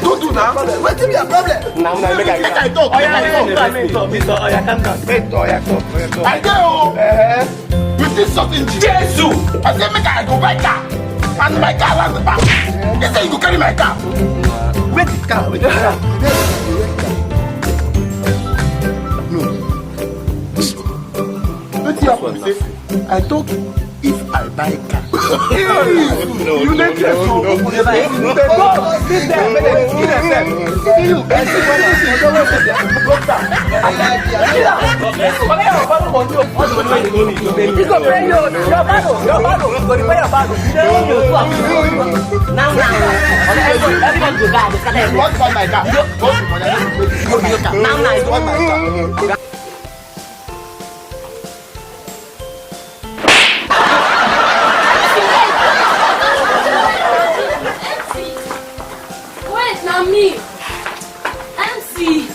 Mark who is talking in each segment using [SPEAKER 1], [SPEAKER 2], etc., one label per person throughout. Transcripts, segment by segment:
[SPEAKER 1] Don't do now. What's your problem? Now, make I talk. I go. You did something. Jesus. I said, make I go by car. And my car was the back. They say you carry my car. Where's the car? No. What's your problem? I thought if I buy car. You let me go.
[SPEAKER 2] Me, MC.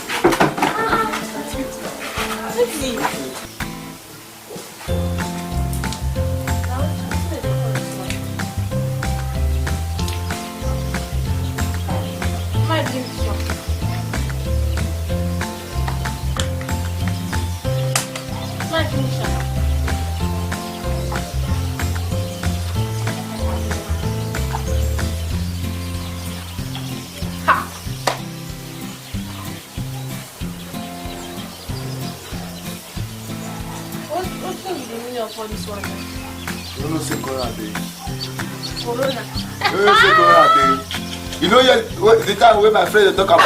[SPEAKER 2] My dream shop. My dream shop. For this one.
[SPEAKER 1] You don't say Corona Day.
[SPEAKER 2] Corona.
[SPEAKER 1] You don't say Corona Day. You know the time when my friend talk about it.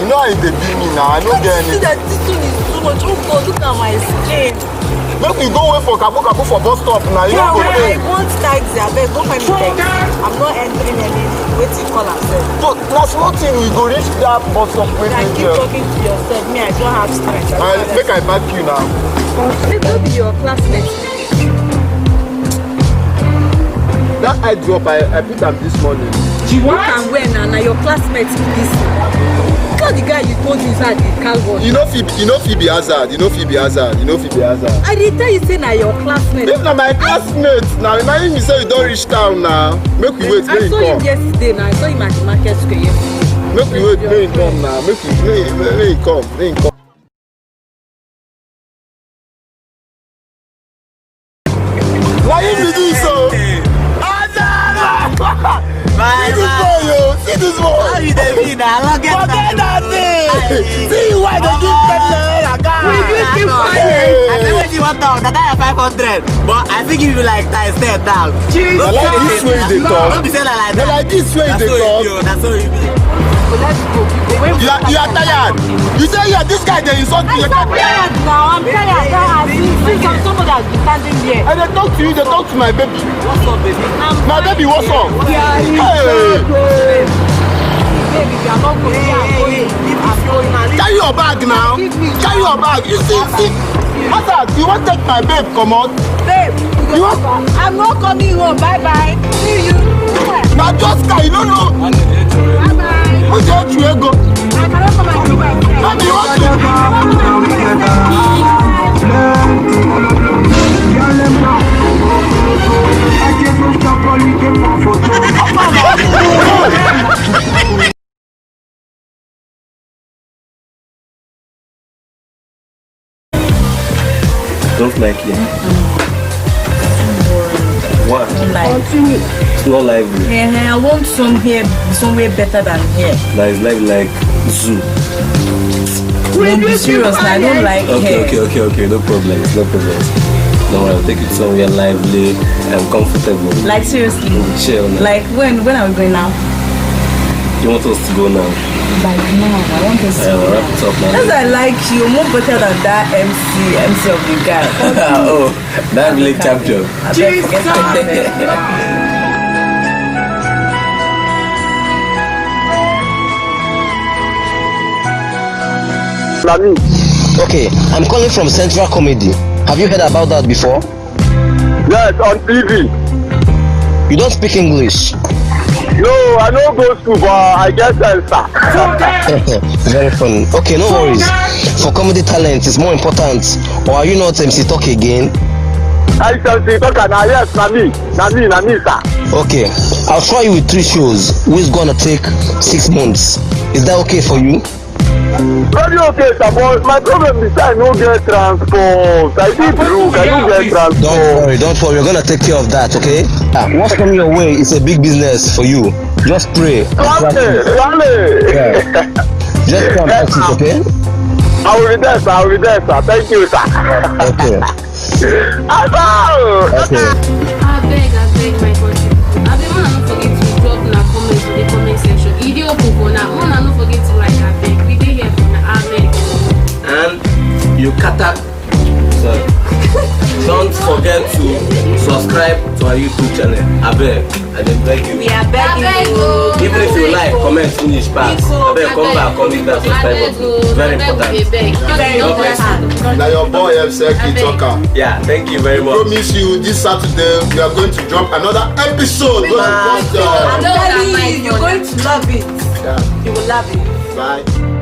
[SPEAKER 1] You know how they beat me now. I don't get anything.
[SPEAKER 2] See that this one is too much. Oh God, look at my skin.
[SPEAKER 1] Make we go away for Kabu for bus stop now. You
[SPEAKER 2] Yeah,
[SPEAKER 1] don't go
[SPEAKER 2] I
[SPEAKER 1] there.
[SPEAKER 2] want taxi. I beg, go find me taxi. I'm not entering any. Wait till call myself.
[SPEAKER 1] So that's nothing. We go reach that bus stop.
[SPEAKER 2] I keep talking to yourself. Me, I don't have strength.
[SPEAKER 1] Make I back you now.
[SPEAKER 2] Let go be your classmate.
[SPEAKER 1] That eye drop I picked up this morning.
[SPEAKER 2] You can wear now your classmates this. Look at the guy you told you inside the car wash.
[SPEAKER 1] You know Phoebe Hazard. I
[SPEAKER 2] did tell you say now your classmate.
[SPEAKER 1] If na my classmates now, remind me say you don't reach town now. Make we wait,
[SPEAKER 2] I saw him yesterday now. I saw him at the market square yesterday.
[SPEAKER 1] Make we wait, may he come now. May he come. Why you do this so? See this boy.
[SPEAKER 3] How you dey be now? I don't get that.
[SPEAKER 1] See why they give $10
[SPEAKER 3] We give you I said what you want now? That I have 500, but I think give you like times 10 now.
[SPEAKER 1] I like this way they talk.
[SPEAKER 3] Don't be saying like that.
[SPEAKER 1] I like this way they talk.
[SPEAKER 3] That's how you be.
[SPEAKER 2] Let's go.
[SPEAKER 1] You are tired. You say this guy they insult me.
[SPEAKER 2] I'm tired now. I'm tired. Since I'm somebody that's been standing here.
[SPEAKER 1] And they talk to you. They talk to my baby.
[SPEAKER 3] What's up, baby?
[SPEAKER 1] My baby, what's up?
[SPEAKER 2] Yeah,
[SPEAKER 1] Hey.
[SPEAKER 2] Baby, you are not going.
[SPEAKER 1] Carry your bag now. Carry your bag. You see. Hazard, you want to take my babe? Come on.
[SPEAKER 2] Babe,
[SPEAKER 1] You want?
[SPEAKER 2] I'm not coming home. Bye bye. See you.
[SPEAKER 1] Now just guy, you don't know.
[SPEAKER 2] Bye bye.
[SPEAKER 1] What's your true go?
[SPEAKER 2] I cannot come and do myself.
[SPEAKER 1] Baby, you want
[SPEAKER 4] Don't like it. What?
[SPEAKER 2] Continue.
[SPEAKER 4] It's not lively.
[SPEAKER 2] Yeah, I want somewhere better than here.
[SPEAKER 4] That is like zoo.
[SPEAKER 2] Don't be serious. I don't like here.
[SPEAKER 4] Okay. No problem. No problem. Don't worry, I'll take you somewhere lively and comfortable.
[SPEAKER 2] Like seriously.
[SPEAKER 4] Chill.
[SPEAKER 2] Like when are we going now?
[SPEAKER 4] You want us to go now?
[SPEAKER 2] Like now, I want us to
[SPEAKER 4] I'll wrap it up now.
[SPEAKER 2] Because I like you more better than that MC of the guy.
[SPEAKER 4] Oh, that village champion.
[SPEAKER 5] Okay, I'm calling from Central Comedy. Have you heard about that before?
[SPEAKER 1] Yes, on TV.
[SPEAKER 5] You don't speak English.
[SPEAKER 6] No, I don't go school, but I get sense, sir.
[SPEAKER 5] Very fun. Okay, no worries. For comedy talent, it's more important. Or are you not MC Talk again?
[SPEAKER 6] I shall see, yes, na me, sir.
[SPEAKER 5] Okay, I'll try you with 3 shows, which is gonna take 6 months. Is that okay for you?
[SPEAKER 6] Very okay, sir, but my problem is I no get transport. I need room, I don't get transport.
[SPEAKER 5] Don't worry, we're gonna take care of that, okay? What's coming your way is a big business for you. Just pray.
[SPEAKER 6] Rally.
[SPEAKER 5] Yeah. Just come practice, okay?
[SPEAKER 6] I will be there, sir. Thank you, sir.
[SPEAKER 5] Okay.
[SPEAKER 6] I
[SPEAKER 7] beg, my country. I beg, wanna not forget to drop na comments in the comment section. Video open now. Wanna not forget to like. I beg. We dey here for na. I beg.
[SPEAKER 4] And you don't forget to subscribe to our YouTube channel. I beg you.
[SPEAKER 2] We are begging you.
[SPEAKER 4] Even if you like, comment, finish, pass. I beg, come back, comment that subscribe button. Very important. God bless you.
[SPEAKER 1] Now your boy FCK Talker.
[SPEAKER 4] Yeah, thank you very much.
[SPEAKER 1] Promise you this Saturday we are going to drop another episode.
[SPEAKER 2] I'm telling you, you're going to love it.
[SPEAKER 1] Yeah.
[SPEAKER 2] You will love it.
[SPEAKER 1] Bye.